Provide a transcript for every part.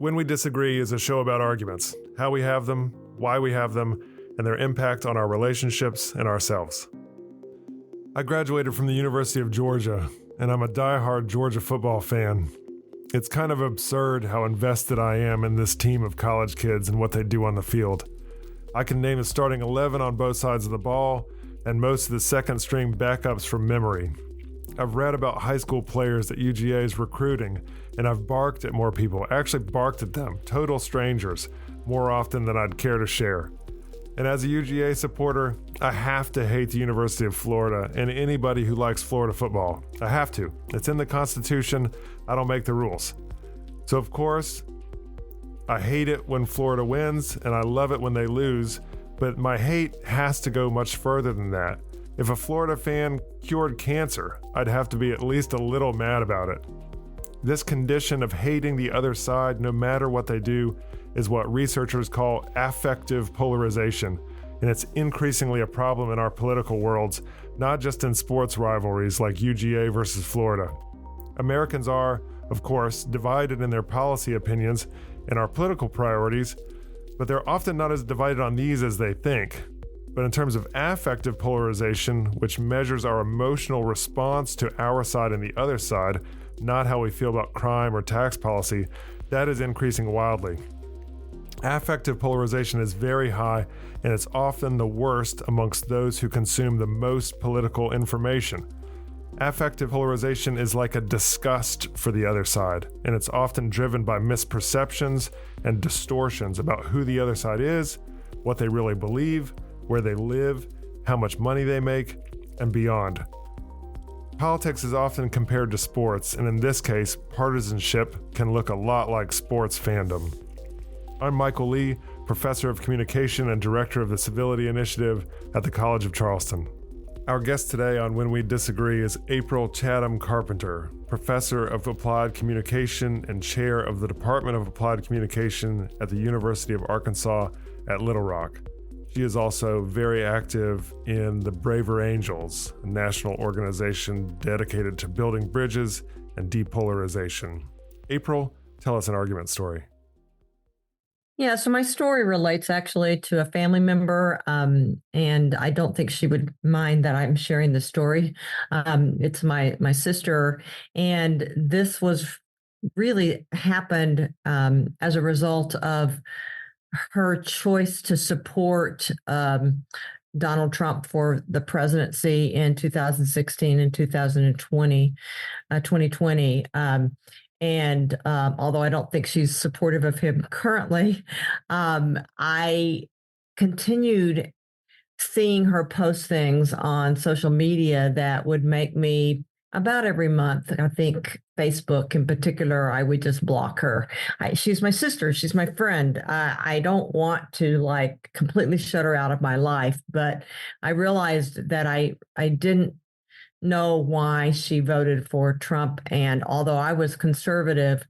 When We Disagree is a show about arguments, how we have them, why we have them, and their impact on our relationships and ourselves. I graduated from the University of Georgia, and I'm a diehard Georgia football fan. It's kind of absurd how invested I am in this team of college kids and what they do on the field. I can name the starting 11 on both sides of the ball and most of the second-string backups from memory. I've read about high school players that UGA is recruiting, and I've barked at more people, actually barked at them, total strangers, more often than I'd care to share. And as a UGA supporter, I have to hate the University of Florida and anybody who likes Florida football. I have to. It's in the Constitution. I don't make the rules. So of course, I hate it when Florida wins, and I love it when they lose, but my hate has to go much further than that. If a Florida fan cured cancer, I'd have to be at least a little mad about it. This condition of hating the other side, no matter what they do, is what researchers call affective polarization, and it's increasingly a problem in our political worlds, not just in sports rivalries like UGA versus Florida. Americans are, of course, divided in their policy opinions and our political priorities, but they're often not as divided on these as they think. But in terms of affective polarization, which measures our emotional response to our side and the other side, not how we feel about crime or tax policy, that is increasing wildly. Affective polarization is very high, and it's often the worst amongst those who consume the most political information. Affective polarization is like a disgust for the other side, and it's often driven by misperceptions and distortions about who the other side is, what they really believe, where they live, how much money they make, and beyond. Politics is often compared to sports, and in this case, partisanship can look a lot like sports fandom. I'm Michael Lee, Professor of Communication and Director of the Civility Initiative at the College of Charleston. Our guest today on When We Disagree is April Chatham Carpenter, Professor of Applied Communication and Chair of the Department of Applied Communication at the University of Arkansas at Little Rock. She is also very active in the Braver Angels, a national organization dedicated to building bridges and depolarization. April, tell us an argument story. Yeah, so my story relates actually to a family member, and I don't think she would mind that I'm sharing the story. It's my sister, and this was really happened as a result of her choice to support Donald Trump for the presidency in 2016 and 2020. And although I don't think she's supportive of him currently, I continued seeing her post things on social media that would make me, about every month, I think Facebook in particular, I would just block her. She's my sister. She's my friend. I don't want to like completely shut her out of my life, but I realized that I didn't know why she voted for Trump. And although I was conservative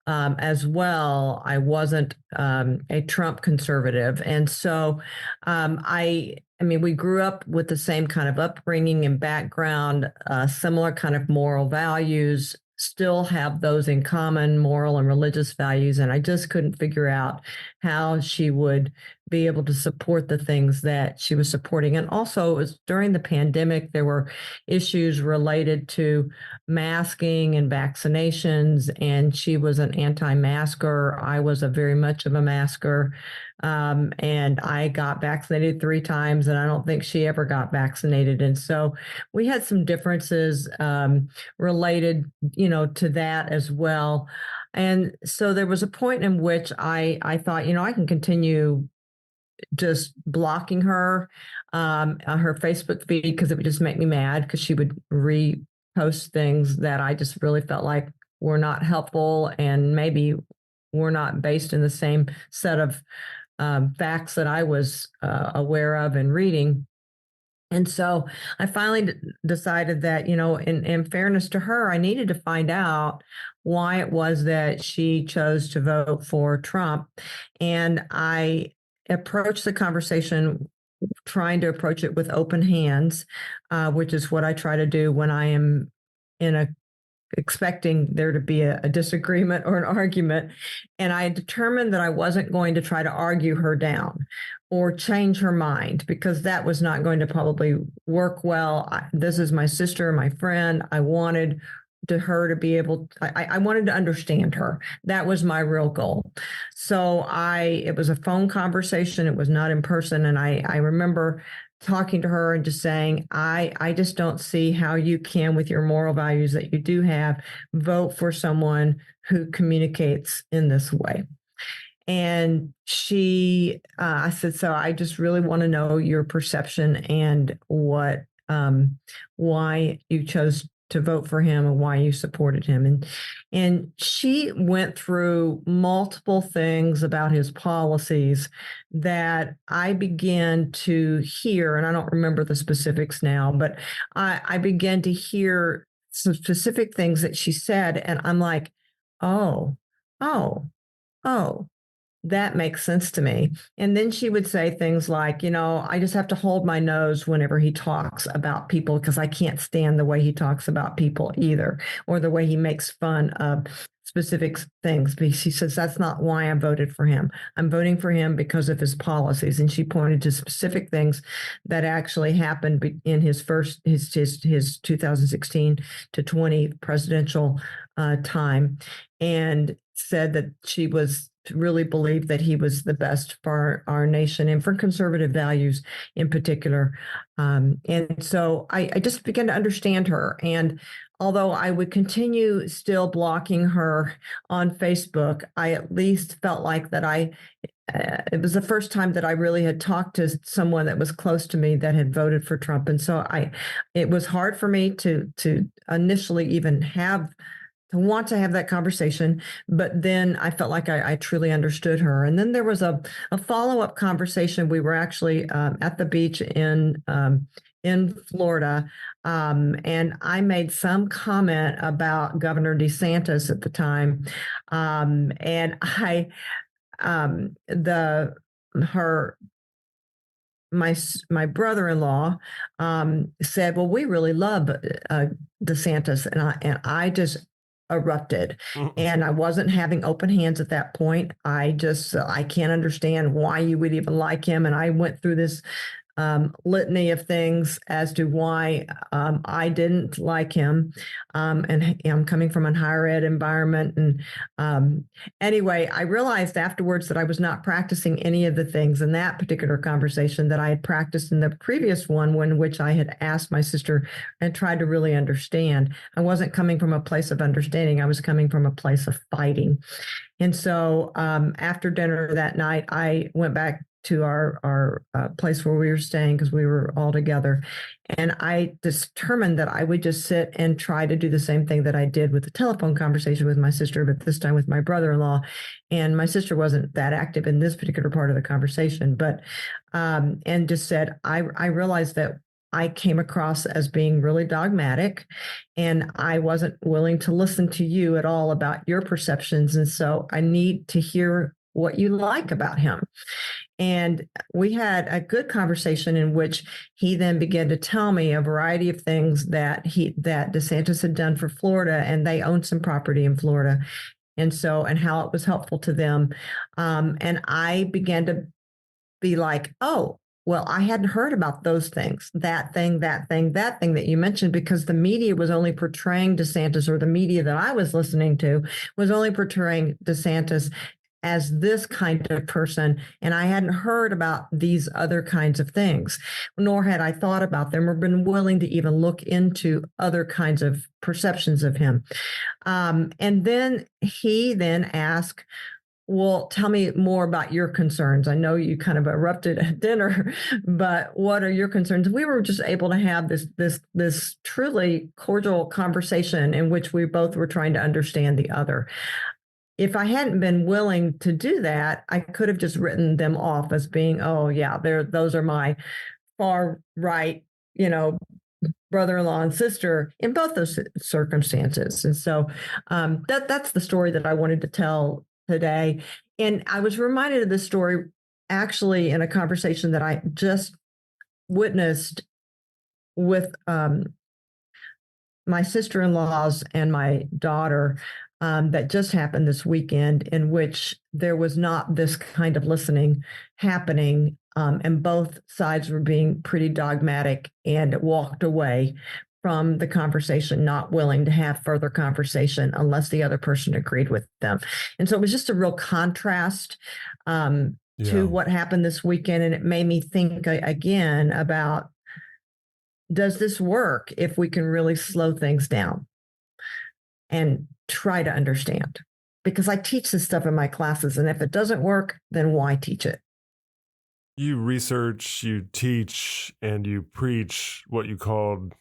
as well, I wasn't a Trump conservative. And so I mean, we grew up with the same kind of upbringing and background, similar kind of moral values, still have those in common, moral and religious values. And I just couldn't figure out how she would be able to support the things that she was supporting. And also, it was during the pandemic, there were issues related to masking and vaccinations, and she was an anti-masker. I was a very much of a masker. And I got vaccinated 3 times, and I don't think she ever got vaccinated. And so we had some differences related, to that as well. And so there was a point in which I thought, I can continue just blocking her on her Facebook feed because it would just make me mad because she would repost things that I just really felt like were not helpful and maybe were not based in the same set of facts that I was aware of and reading. And so I finally decided that, in fairness to her, I needed to find out why it was that she chose to vote for Trump. And I approached the conversation trying to approach it with open hands, which is what I try to do when I am in a expecting there to be a disagreement or an argument. And I determined that I wasn't going to try to argue her down or change her mind, because that was not going to probably work well. This is my sister, my friend. I wanted her to be able, I wanted to understand her. That was my real goal. So it was a phone conversation. It was not in person. And I remember talking to her and just saying, I just don't see how you can, with your moral values that you do have, vote for someone who communicates in this way. And I said, so I just really want to know your perception and why you chose to vote for him and why you supported him. And she went through multiple things about his policies that I began to hear, and I don't remember the specifics now, but I began to hear some specific things that she said, and I'm like, oh, oh, oh, that makes sense to me. And then she would say things like, I just have to hold my nose whenever he talks about people, because I can't stand the way he talks about people either, or the way he makes fun of specific things. Because she says, that's not why I voted for him. I'm voting for him because of his policies. And she pointed to specific things that actually happened in his 2016 to 20 presidential time, and said that she really believed that he was the best for our nation and for conservative values in particular. And so I just began to understand her. And although I would continue still blocking her on Facebook, I at least felt like that it was the first time that I really had talked to someone that was close to me that had voted for Trump. And so it was hard for me to initially even want to have that conversation, but then I felt like I truly understood her. And then there was a follow-up conversation. We were actually at the beach in Florida, and I made some comment about Governor DeSantis at the time, and my brother-in-law said, "Well, we really love DeSantis," and I just erupted. And I wasn't having open hands at that point. I can't understand why you would even like him. And I went through this litany of things as to why I didn't like him. And I'm coming from a higher ed environment. And anyway, I realized afterwards that I was not practicing any of the things in that particular conversation that I had practiced in the previous one, in which I had asked my sister and tried to really understand. I wasn't coming from a place of understanding. I was coming from a place of fighting. And so after dinner that night, I went back to our place where we were staying, because we were all together. And I determined that I would just sit and try to do the same thing that I did with the telephone conversation with my sister, but this time with my brother-in-law. And my sister wasn't that active in this particular part of the conversation, but and just said, I realized that I came across as being really dogmatic, and I wasn't willing to listen to you at all about your perceptions. And so I need to hear what you like about him. And we had a good conversation in which he then began to tell me a variety of things that DeSantis had done for Florida, and they owned some property in Florida. And how it was helpful to them. And I began to be like, oh, well, I hadn't heard about those things, that thing that you mentioned, because the media was only portraying DeSantis, or the media that I was listening to was only portraying DeSantis as this kind of person. And I hadn't heard about these other kinds of things, nor had I thought about them or been willing to even look into other kinds of perceptions of him. And then he then asked, well, tell me more about your concerns. I know you kind of erupted at dinner, but what are your concerns? We were just able to have this truly cordial conversation in which we both were trying to understand the other. If I hadn't been willing to do that, I could have just written them off as being, oh yeah, those are my far right, brother-in-law and sister in both those circumstances. And so that's the story that I wanted to tell today. And I was reminded of this story actually in a conversation that I just witnessed with my sister-in-laws and my daughter that just happened this weekend, in which there was not this kind of listening happening, and both sides were being pretty dogmatic and walked away from the conversation, not willing to have further conversation unless the other person agreed with them. And so it was just a real contrast to Yeah. what happened this weekend. And it made me think again about, does this work if we can really slow things down and try to understand? Because I teach this stuff in my classes, and if it doesn't work, then why teach it? You research, you teach, and you preach what you called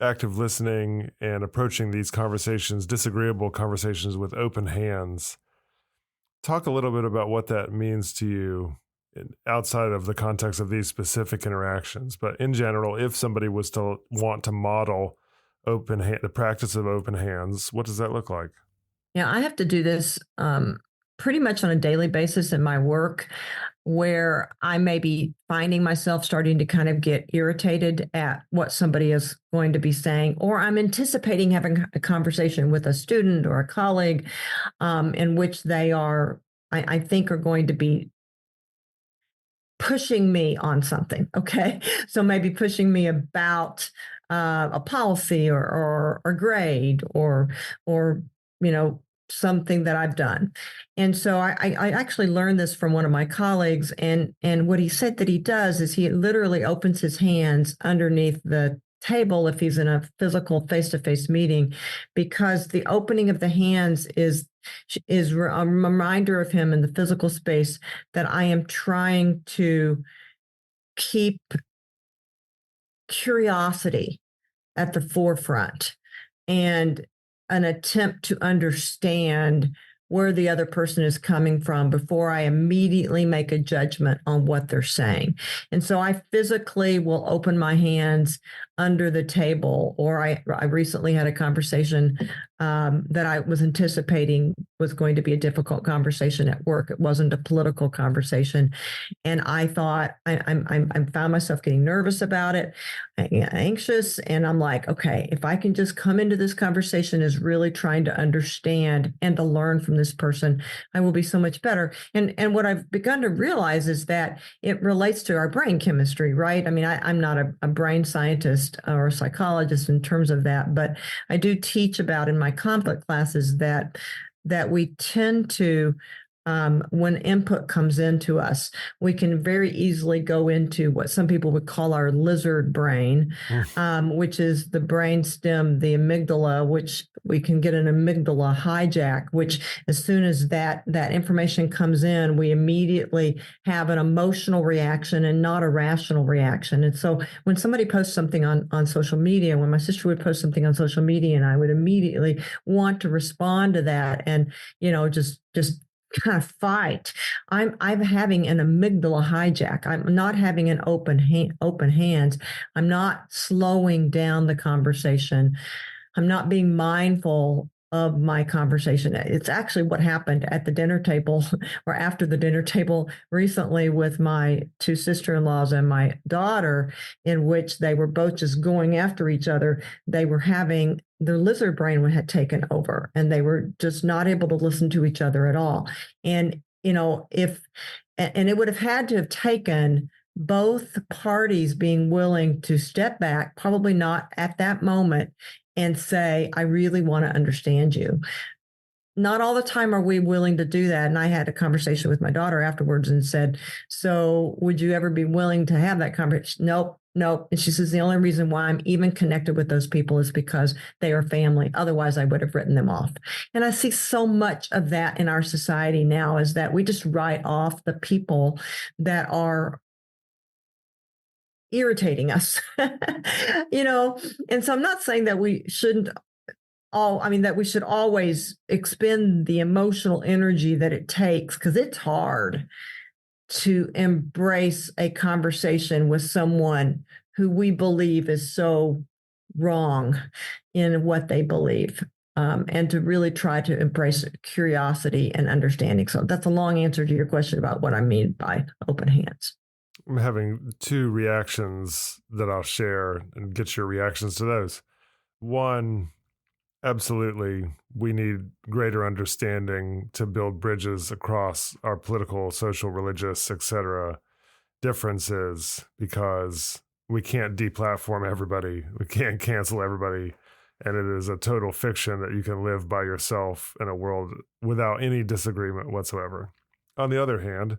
active listening and approaching these conversations, disagreeable conversations, with open hands. Talk a little bit about what that means to you outside of the context of these specific interactions. But in general, if somebody was to want to model the practice of open hands, what does that look like? Yeah, I have to do this pretty much on a daily basis in my work, where I may be finding myself starting to kind of get irritated at what somebody is going to be saying, or I'm anticipating having a conversation with a student or a colleague in which they are, I think, are going to be pushing me on something. Okay. So maybe pushing me about a policy or grade or, you know, something that I've done. And so I actually learned this from one of my colleagues. And what he said that he does is he literally opens his hands underneath the table if he's in a physical face-to-face meeting, because the opening of the hands is a reminder of him in the physical space that I am trying to keep curiosity at the forefront and an attempt to understand where the other person is coming from before I immediately make a judgment on what they're saying. And so I physically will open my hands under the table, or I recently had a conversation that I was anticipating was going to be a difficult conversation at work. It wasn't a political conversation. And I thought, I found myself getting nervous about it, anxious. And I'm like, okay, if I can just come into this conversation as really trying to understand and to learn from this person, I will be so much better. And what I've begun to realize is that it relates to our brain chemistry, right? I mean, I'm not a brain scientist or a psychologist in terms of that, but I do teach about in my conflict classes that we tend to, when input comes into us, we can very easily go into what some people would call our lizard brain, which is the brain stem, the amygdala, which we can get an amygdala hijack, which as soon as that information comes in, we immediately have an emotional reaction and not a rational reaction. And so when somebody posts something on social media, when my sister would post something on social media, and I would immediately want to respond to that and, just kind of fight. I'm having an amygdala hijack. I'm not having an open hands. I'm not slowing down the conversation. I'm not being mindful of my conversation. It's actually what happened at the dinner table or after the dinner table recently with my two sister-in-laws and my daughter, in which they were both just going after each other. They were having their lizard brain had taken over, and they were just not able to listen to each other at all. And, and it would have had to have taken both parties being willing to step back, probably not at that moment, and say, I really want to understand you. Not all the time are we willing to do that. And I had a conversation with my daughter afterwards and said, so would you ever be willing to have that conversation? Nope. Nope. And she says, the only reason why I'm even connected with those people is because they are family. Otherwise, I would have written them off. And I see so much of that in our society now, is that we just write off the people that are irritating us. And so I'm not saying that we shouldn't that we should always expend the emotional energy that it takes, because it's hard to embrace a conversation with someone who we believe is so wrong in what they believe, and to really try to embrace curiosity and understanding. So that's a long answer to your question about what I mean by open hands. I'm having two reactions that I'll share and get your reactions to those. One, absolutely, we need greater understanding to build bridges across our political, social, religious, etc. differences, because we can't deplatform everybody. We can't cancel everybody. And it is a total fiction that you can live by yourself in a world without any disagreement whatsoever. On the other hand,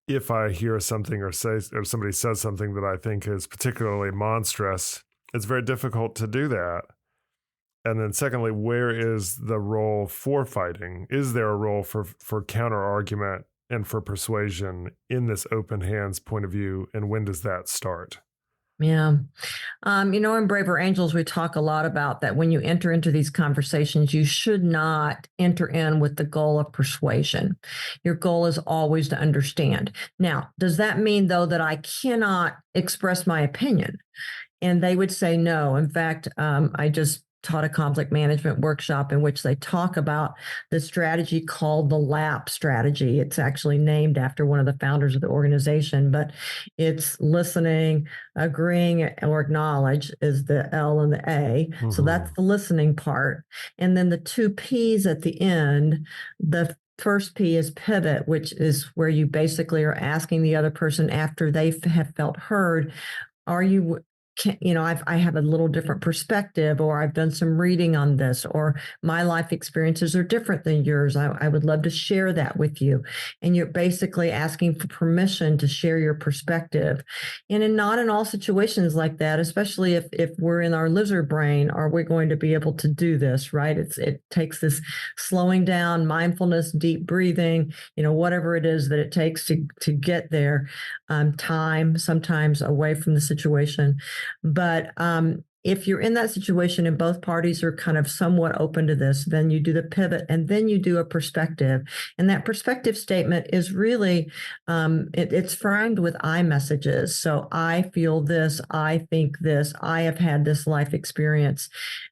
if I hear something or somebody says something that I think is particularly monstrous, it's very difficult to do that. And then secondly, where is the role for fighting? Is there a role for counter argument and for persuasion in this open hands point of view? And when does that start? Yeah. In Braver Angels, we talk a lot about that when you enter into these conversations, you should not enter in with the goal of persuasion. Your goal is always to understand. Now, does that mean, though, that I cannot express my opinion? And they would say no. In fact, I just taught a conflict management workshop in which they talk about the strategy called the LAP strategy. It's actually named after one of the founders of the organization, but it's listening, agreeing, or acknowledge is the L and the A. Mm-hmm. So that's the listening part. And then the two P's at the end, the first P is pivot, which is where you basically are asking the other person after they have felt heard, I have a little different perspective, or I've done some reading on this, or my life experiences are different than yours. I would love to share that with you. And you're basically asking for permission to share your perspective. And not in all situations like that, especially if we're in our lizard brain, are we going to be able to do this, right? It takes this slowing down, mindfulness, deep breathing, whatever it is that it takes to get there, time sometimes away from the situation. But if you're in that situation and both parties are kind of somewhat open to this, then you do the pivot and then you do a perspective. And that perspective statement is really, it's framed with I messages. So I feel this, I think this, I have had this life experience.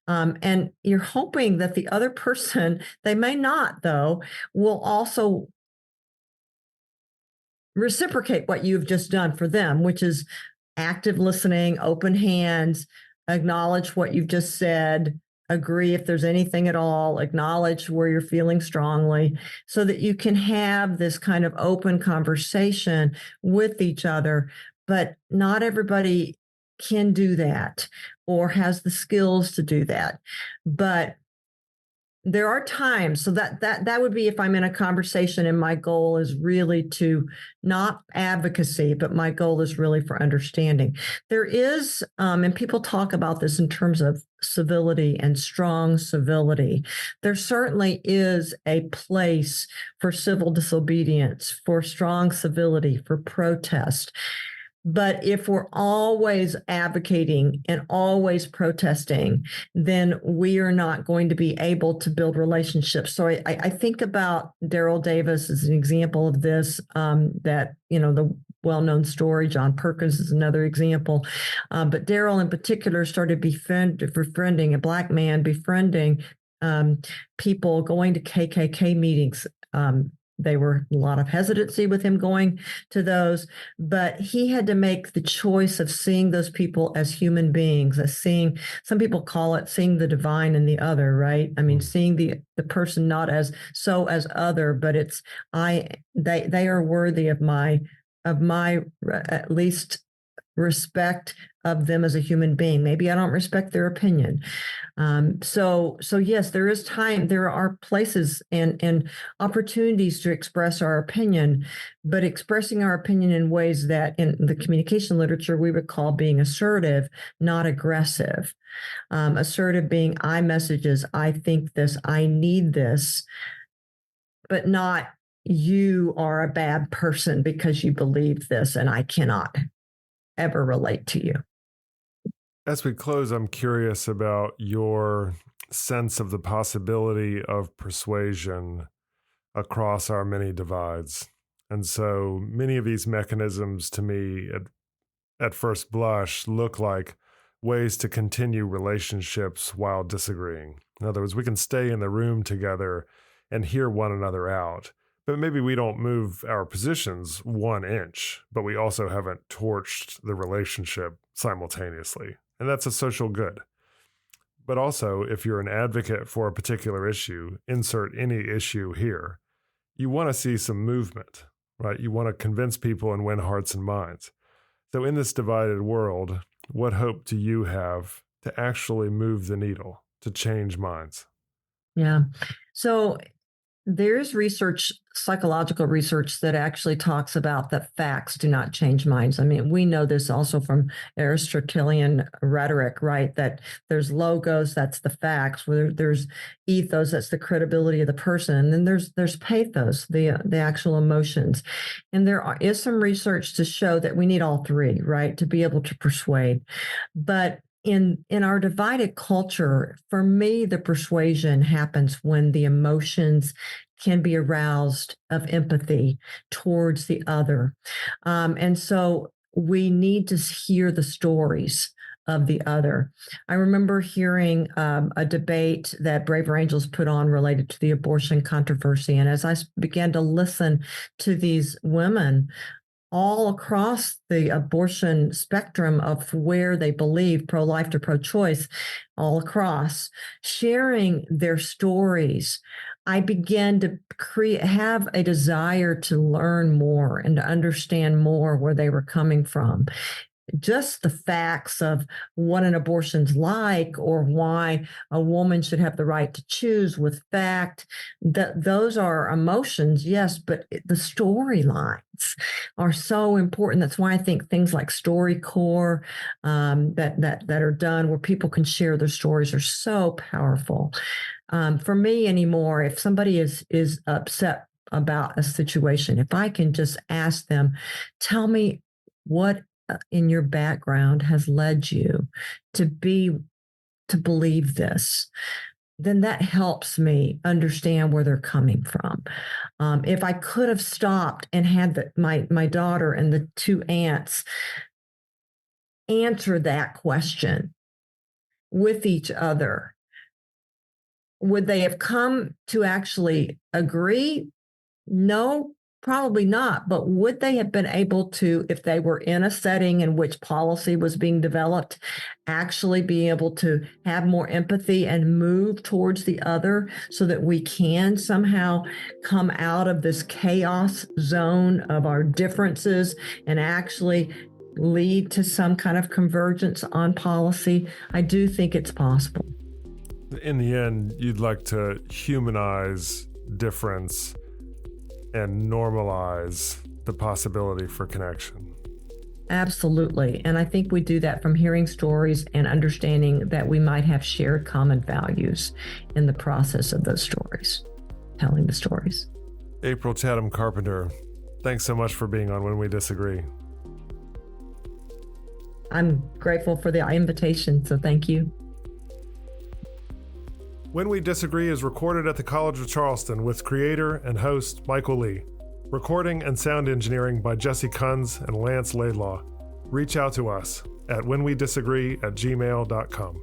And you're hoping that the other person, they may not though, will also reciprocate what you've just done for them, which is active listening, open hands, acknowledge what you've just said, agree if there's anything at all, acknowledge where you're feeling strongly, so that you can have this kind of open conversation with each other. But not everybody can do that or has the skills to do that. But there are times, so that would be if I'm in a conversation and my goal is really to not advocacy, but my goal is really for understanding. There is, and people talk about this in terms of civility and strong civility. There certainly is a place for civil disobedience, for strong civility, for protest. But if we're always advocating and always protesting, then we are not going to be able to build relationships. So I think about Daryl Davis as an example of this, the well-known story. John Perkins is another example. But Daryl in particular started befriending a Black man, befriending people, going to KKK meetings. There were a lot of hesitancy with him going to those, but he had to make the choice of seeing those people as human beings, as seeing, some people call it seeing the divine in the other, right? I mean, seeing the person not as other, but it's they are worthy of my at least respect of them as a human being. Maybe I don't respect their opinion. So yes, there is time. There are places and opportunities to express our opinion, but expressing our opinion in ways that in the communication literature, we would call being assertive, not aggressive. Assertive being I messages, I think this, I need this, but not you are a bad person because you believe this and I cannot ever relate to you. As we close, I'm curious about your sense of the possibility of persuasion across our many divides. And so many of these mechanisms to me at first blush look like ways to continue relationships while disagreeing. In other words, we can stay in the room together and hear one another out, but maybe we don't move our positions 1 inch, but we also haven't torched the relationship simultaneously. And that's a social good. But also, if you're an advocate for a particular issue, insert any issue here, you want to see some movement, right? You want to convince people and win hearts and minds. So in this divided world, what hope do you have to actually move the needle, to change minds? Yeah. So there's research, psychological research, that actually talks about that facts do not change minds. I mean, we know this also from Aristotelian rhetoric, right? That there's logos, that's the facts. Where there's ethos, that's the credibility of the person, and then there's pathos, the actual emotions. And is some research to show that we need all three, right, to be able to persuade. But in our divided culture, for me, the persuasion happens when the emotions can be aroused of empathy towards the other. And so we need to hear the stories of the other. I remember hearing a debate that Braver Angels put on related to the abortion controversy. And as I began to listen to these women all across the abortion spectrum of where they believe, pro-life to pro-choice, all across, sharing their stories, I began to have a desire to learn more and to understand more where they were coming from. Just the facts of what an abortion's like, or why a woman should have the right to choose with fact, those are emotions, yes, but the storylines are so important. That's why I think things like StoryCorps that are done where people can share their stories are so powerful. For me anymore, if somebody is upset about a situation, if I can just ask them, tell me what in your background has led you to believe this, then that helps me understand where they're coming from. If I could have stopped and had my daughter and the two aunts answer that question with each other, would they have come to actually agree? No, probably not. But would they have been able to, if they were in a setting in which policy was being developed, actually be able to have more empathy and move towards the other so that we can somehow come out of this chaos zone of our differences and actually lead to some kind of convergence on policy? I do think it's possible. In the end, you'd like to humanize difference and normalize the possibility for connection. Absolutely. And I think we do that from hearing stories and understanding that we might have shared common values in the process of those stories, telling the stories. April Chatham Carpenter, thanks so much for being on When We Disagree. I'm grateful for the invitation, so thank you. When We Disagree is recorded at the College of Charleston with creator and host Michael Lee. Recording and sound engineering by Jesse Kunz and Lance Laidlaw. Reach out to us at whenwedisagree@gmail.com.